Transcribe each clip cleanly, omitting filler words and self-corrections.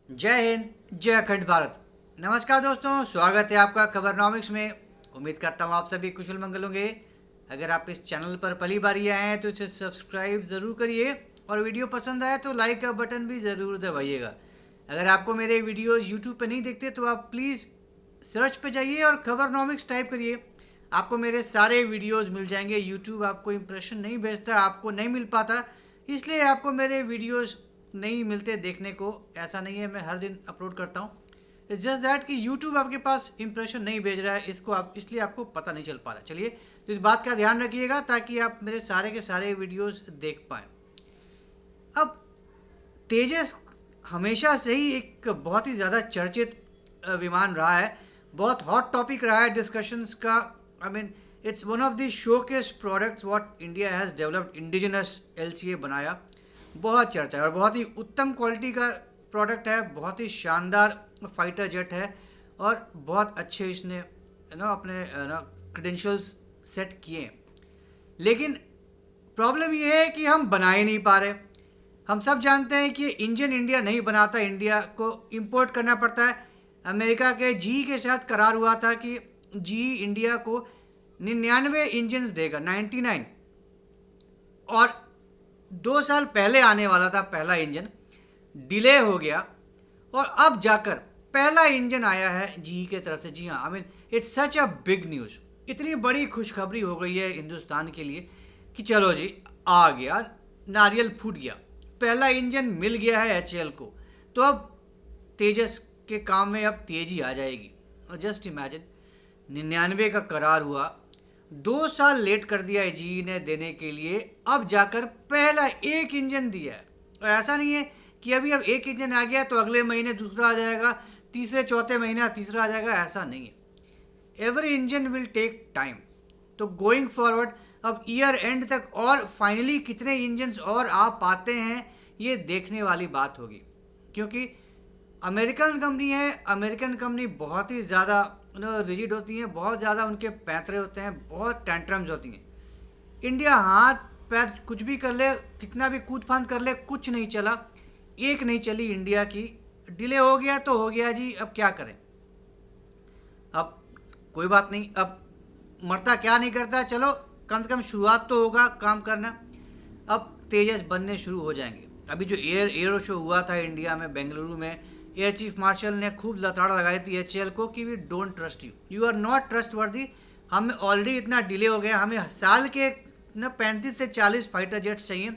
जय हिंद, जय अखंड भारत। नमस्कार दोस्तों, स्वागत है आपका खबरनॉमिक्स में। उम्मीद करता हूँ आप सभी कुशल मंगल होंगे। अगर आप इस चैनल पर पहली बार ही आए हैं तो इसे सब्सक्राइब ज़रूर करिए और वीडियो पसंद आए तो लाइक का बटन भी ज़रूर दबाइएगा। अगर आपको मेरे वीडियोज़ यूट्यूब पर नहीं दिखते तो आप प्लीज़ सर्च पे जाइए और खबरनॉमिक्स टाइप करिए। आपको मेरे सारे वीडियोज़ मिल जाएंगे। यूट्यूब आपको इम्प्रेशन नहीं भेजता, आपको नहीं मिल पाता, इसलिए आपको मेरे वीडियोज़ नहीं मिलते देखने को। ऐसा नहीं है, मैं हर दिन अपलोड करता हूँ। इट्स जस्ट दैट कि यूट्यूब आपके पास इंप्रेशन नहीं भेज रहा है, इसको आप इसलिए आपको पता नहीं चल पा रहा। चलिए, तो इस बात का ध्यान रखिएगा ताकि आप मेरे सारे के सारे वीडियोस देख पाएँ। अब तेजस हमेशा से ही एक बहुत ही ज़्यादा चर्चित विमान रहा है, बहुत हॉट टॉपिक रहा है डिस्कशंस का। I mean it's one of the showcase products what India has developed. Indigenous LCA बनाया, बहुत चर्चा है और बहुत ही उत्तम क्वालिटी का प्रोडक्ट है। बहुत ही शानदार फाइटर जेट है और बहुत अच्छे इसने अपने क्रेडेंशियल्स सेट किए। लेकिन प्रॉब्लम ये है कि हम बना ही नहीं पा रहे। हम सब जानते हैं कि इंजन इंडिया नहीं बनाता, इंडिया को इंपोर्ट करना पड़ता है। अमेरिका के जी के साथ करार हुआ था कि जी इंडिया को 99 इंजन्स देगा, 99, और 2 साल पहले आने वाला था पहला इंजन, डिले हो गया और अब जाकर पहला इंजन आया है जी की तरफ से। जी हाँ, I mean it's such a big news. इतनी बड़ी खुशखबरी हो गई है हिंदुस्तान के लिए कि चलो जी, आ गया, नारियल फूट गया, पहला इंजन मिल गया है एचएएल को। तो अब तेजस के काम में अब तेजी आ जाएगी। और जस्ट इमेजिन, 99 का करार हुआ, 2 साल लेट कर दिया जी ने देने के लिए, अब जाकर पहला एक इंजन दिया है। और ऐसा नहीं है कि अभी अब एक इंजन आ गया तो अगले महीने दूसरा आ जाएगा, तीसरे चौथे महीना तीसरा आ जाएगा, ऐसा नहीं है। Every engine will take time. तो गोइंग फॉरवर्ड अब ईयर एंड तक और फाइनली कितने इंजन्स और आ पाते हैं ये देखने वाली बात होगी। क्योंकि अमेरिकन कंपनी है, अमेरिकन कंपनी बहुत ही ज़्यादा रिजिड होती हैं, बहुत ज़्यादा उनके पैंतरे होते हैं, बहुत टेंट्रम्स होती हैं। इंडिया हाथ पैर कुछ भी कर ले, कितना भी कूद फांद कर ले, कुछ नहीं चला, एक नहीं चली इंडिया की। डिले हो गया तो हो गया जी, अब क्या करें। अब कोई बात नहीं, अब मरता क्या नहीं करता, चलो कम से कम शुरुआत तो होगा काम करना। अब तेजस बनने शुरू हो जाएंगे। अभी जो एयर शो हुआ था इंडिया में, बेंगलुरु में, एयर चीफ मार्शल ने खूब लताड़ लगाई थी एचएएल को कि we don't trust you, you are not trust worthy. हमें ऑलरेडी इतना डिले हो गया, हमें साल के न 35 से 40 फाइटर जेट्स चाहिए।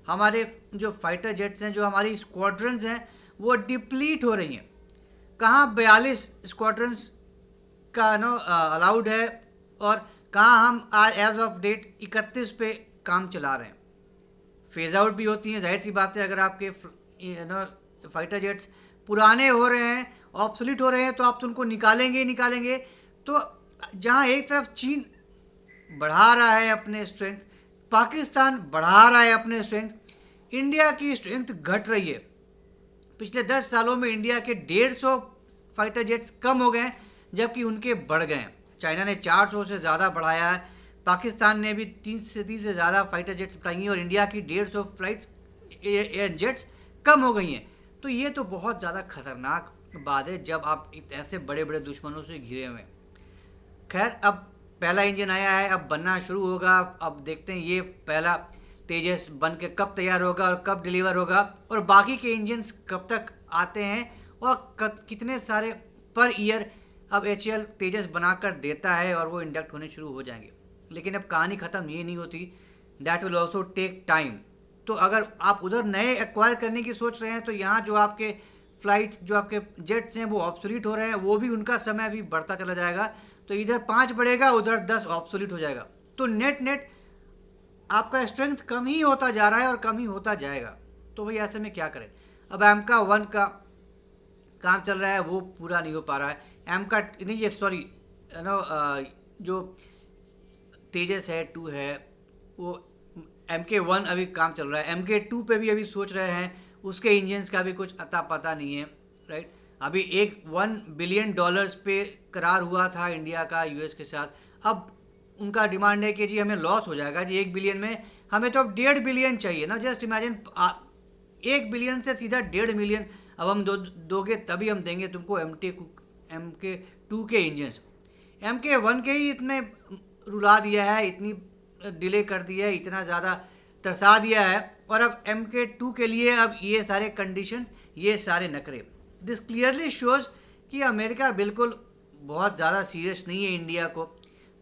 हमारे जो फाइटर जेट्स हैं, जो हमारी स्क्वाड्रंस हैं, वो डिप्लीट हो रही हैं। कहाँ 42 स्क्वाड्रंस का अलाउड है और कहाँ हम आज एज ऑफ डेट 31 पे काम चला रहे हैं। फेज आउट भी होती हैं, जाहिर सी बात है। अगर आपके फाइटर जेट्स पुराने हो रहे हैं, ऑब्सोलीट हो रहे हैं, तो आप तो उनको निकालेंगे ही निकालेंगे। तो जहाँ एक तरफ चीन बढ़ा रहा है अपने स्ट्रेंथ, पाकिस्तान बढ़ा रहा है अपने स्ट्रेंथ, इंडिया की स्ट्रेंथ घट रही है। पिछले 10 सालों में इंडिया के 150 फाइटर जेट्स कम हो गए जबकि उनके बढ़ गए। चाइना ने 400 से ज़्यादा बढ़ाया है, पाकिस्तान ने भी 30 से ज़्यादा फाइटर जेट्स बढ़ाई हैं और इंडिया की 150 फ्लाइट्स एयर जेट्स कम हो गई हैं। तो ये तो बहुत ज़्यादा खतरनाक बात है जब आप ऐसे बड़े बड़े दुश्मनों से घिरे हुए हैं। खैर, अब पहला इंजन आया है, अब बनना शुरू होगा। अब देखते हैं ये पहला तेजस बन के कब तैयार होगा और कब डिलीवर होगा, और बाकी के इंजन्स कब तक आते हैं और कितने सारे पर ईयर अब एचएएल तेजस बनाकर देता है और वो इंडक्ट होने शुरू हो जाएंगे। लेकिन अब कहानी ख़त्म ये नहीं होती, that will also take time. तो अगर आप उधर नए एक्वायर करने की सोच रहे हैं तो यहाँ जो आपके फ्लाइट्स, जो आपके जेट्स हैं वो ऑब्सोलीट हो रहे हैं, वो भी उनका समय भी बढ़ता चला जाएगा। तो इधर 5 बढ़ेगा, उधर 10 ऑब्सोलीट हो जाएगा। तो नेट नेट आपका स्ट्रेंथ कम ही होता जा रहा है और कम ही होता जाएगा। तो भाई ऐसे में क्या करें। अब एमका 1 का काम चल रहा है, वो पूरा नहीं हो पा रहा है। एमका नहीं, ये सॉरी जो तेजस है 2 है, वो MK1 अभी काम चल रहा है। MK2 पे भी अभी सोच रहे हैं, उसके इंजन्स का भी कुछ अता पता नहीं है, राइट। अभी एक $1 बिलियन पे करार हुआ था इंडिया का यूएस के साथ। अब उनका डिमांड है कि जी हमें लॉस हो जाएगा जी 1 बिलियन में, हमें तो अब 1.5 बिलियन चाहिए ना। जस्ट इमेजिन, 1 बिलियन से सीधा 1.5 मिलियन अब हम दोगे तभी हम देंगे तुमको MK2 के इंजन्स। MK1 के ही इतने रुला दिया है, इतनी डिले कर दिया है, इतना ज़्यादा तरसा दिया है, और अब MK2 के लिए अब ये सारे कंडीशंस, ये सारे नखरे। दिस क्लियरली शोज कि अमेरिका बिल्कुल बहुत ज़्यादा सीरियस नहीं है इंडिया को,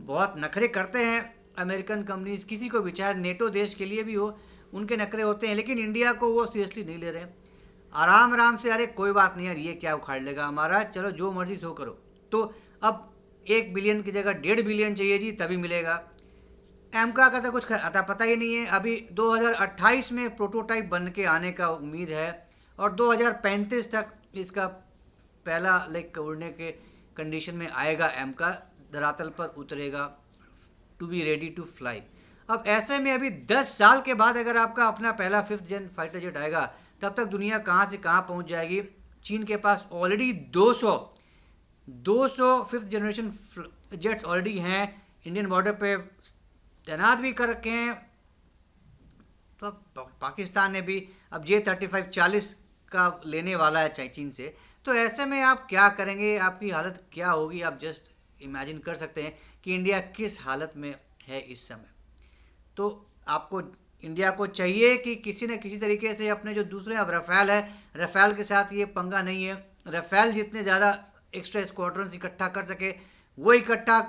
बहुत नखरे करते हैं अमेरिकन कंपनीज, किसी को भी, चाहे नेटो देश के लिए भी हो उनके नखरे होते हैं, लेकिन इंडिया को वो सीरियसली नहीं ले रहे हैं। आराम आराम से, अरे कोई बात नहीं यार, ये क्या उखाड़ लेगा हमारा, चलो जो मर्जी सो करो। तो अब 1 बिलियन की जगह 1.5 बिलियन चाहिए जी, तभी मिलेगा। एमका का तो कुछ अता पता ही नहीं है। अभी 2028 में प्रोटोटाइप बन के आने का उम्मीद है, और 2035 तक इसका पहला लाइक उड़ने के कंडीशन में आएगा, एमका धरातल पर उतरेगा, to be ready to fly. अब ऐसे में अभी 10 साल के बाद अगर आपका अपना पहला 5th जेन फाइटर जेट आएगा, तब तक दुनिया कहाँ से कहाँ पहुँच जाएगी। चीन के पास already 200 5th generation jets already हैं, इंडियन बॉर्डर पे तैनात भी कर रखे हैं। तो अब पाकिस्तान ने भी अब J-35 40 का लेने वाला है चीन से। तो ऐसे में आप क्या करेंगे, आपकी हालत क्या होगी, आप जस्ट इमेजिन कर सकते हैं कि इंडिया किस हालत में है इस समय। तो आपको इंडिया को चाहिए कि किसी न किसी तरीके से अपने जो दूसरे, अब रफ़ेल है, रफ़ेल के साथ ये पंगा नहीं है। रफ़ेल जितने ज़्यादा एक्स्ट्रा स्क्वाड्रन्स इकट्ठा कर सके वो इकट्ठा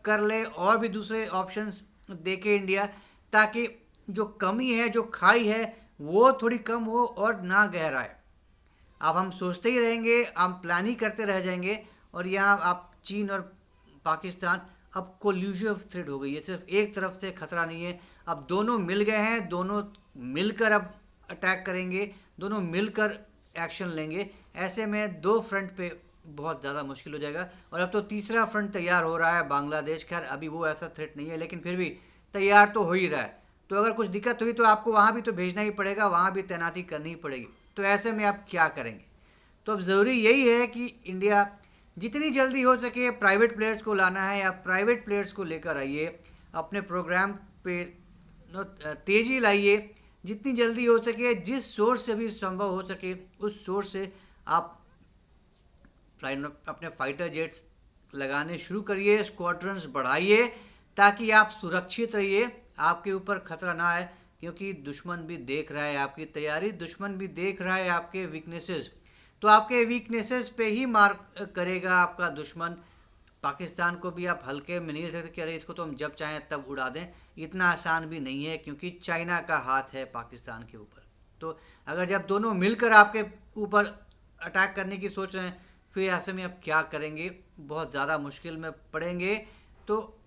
कर ले, और भी दूसरे ऑप्शंस देखे इंडिया, ताकि जो कमी है, जो खाई है, वो थोड़ी कम हो और ना गहराए। अब हम सोचते ही रहेंगे, हम प्लान ही करते रह जाएंगे, और यहाँ आप चीन और पाकिस्तान अब कोल्यूसिव थ्रेट हो गई है, सिर्फ एक तरफ से खतरा नहीं है, अब दोनों मिल गए हैं, दोनों मिलकर अब अटैक करेंगे, दोनों मिलकर एक्शन लेंगे। ऐसे में 2 फ्रंट पे बहुत ज़्यादा मुश्किल हो जाएगा। और अब तो तीसरा फ्रंट तैयार हो रहा है, बांग्लादेश। खैर अभी वो ऐसा थ्रेट नहीं है, लेकिन फिर भी तैयार तो हो ही रहा है। तो अगर कुछ दिक्कत हुई तो आपको वहाँ भी तो भेजना ही पड़ेगा, वहाँ भी तैनाती करनी ही पड़ेगी। तो ऐसे में आप क्या करेंगे। तो अब ज़रूरी यही है कि इंडिया जितनी जल्दी हो सके प्राइवेट प्लेयर्स को लाना है, या प्राइवेट प्लेयर्स को लेकर आइए, अपने प्रोग्राम पे तेज़ी लाइए, जितनी जल्दी हो सके, जिस सोर्स से भी संभव हो सके उस सोर्स से आप अपने फाइटर जेट्स लगाने शुरू करिए, स्क्वाड्रन्स बढ़ाइए, ताकि आप सुरक्षित रहिए, आपके ऊपर खतरा ना आए। क्योंकि दुश्मन भी देख रहा है आपकी तैयारी, दुश्मन भी देख रहा है आपके वीकनेसेस। तो आपके वीकनेसेस पे ही मार करेगा आपका दुश्मन। पाकिस्तान को भी आप हल्के में नहीं ले सकते कि अरे इसको तो हम जब चाहें तब उड़ा दें, इतना आसान भी नहीं है, क्योंकि चाइना का हाथ है पाकिस्तान के ऊपर। तो अगर जब दोनों मिलकर आपके ऊपर अटैक करने की सोच रहे हैं, फिर ऐसे में आप क्या करेंगे, बहुत ज़्यादा मुश्किल में पड़ेंगे। तो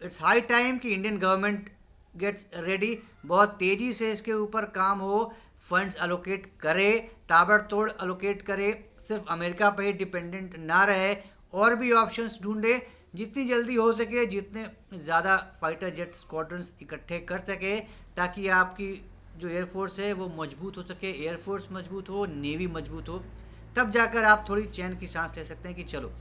इट्स हाई टाइम कि इंडियन गवर्नमेंट गेट्स रेडी, बहुत तेज़ी से इसके ऊपर काम हो, फंड्स अलोकेट करे, ताबड़तोड़ अलोकेट करे, सिर्फ अमेरिका पे ही डिपेंडेंट ना रहे, और भी ऑप्शंस ढूंढे, जितनी जल्दी हो सके, जितने ज़्यादा फाइटर जेट स्क्वाड्रन्स इकट्ठे कर सके, ताकि आपकी जो एयरफोर्स है वो मजबूत हो सके, एयरफोर्स मजबूत हो, नेवी मजबूत हो, तब जाकर आप थोड़ी चैन की सांस ले सकते हैं कि चलो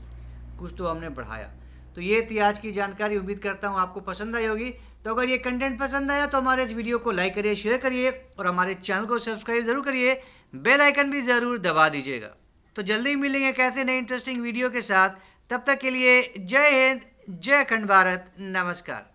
कुछ तो हमने बढ़ाया। तो ये थी आज की जानकारी, उम्मीद करता हूँ आपको पसंद आई होगी। तो अगर ये कंटेंट पसंद आया तो हमारे इस वीडियो को लाइक करिए, शेयर करिए, और हमारे चैनल को सब्सक्राइब ज़रूर करिए, बेल आइकन भी ज़रूर दबा दीजिएगा। तो जल्दी मिलेंगे कैसे नए इंटरेस्टिंग वीडियो के साथ, तब तक के लिए जय हिंद, जय अखंड भारत, नमस्कार।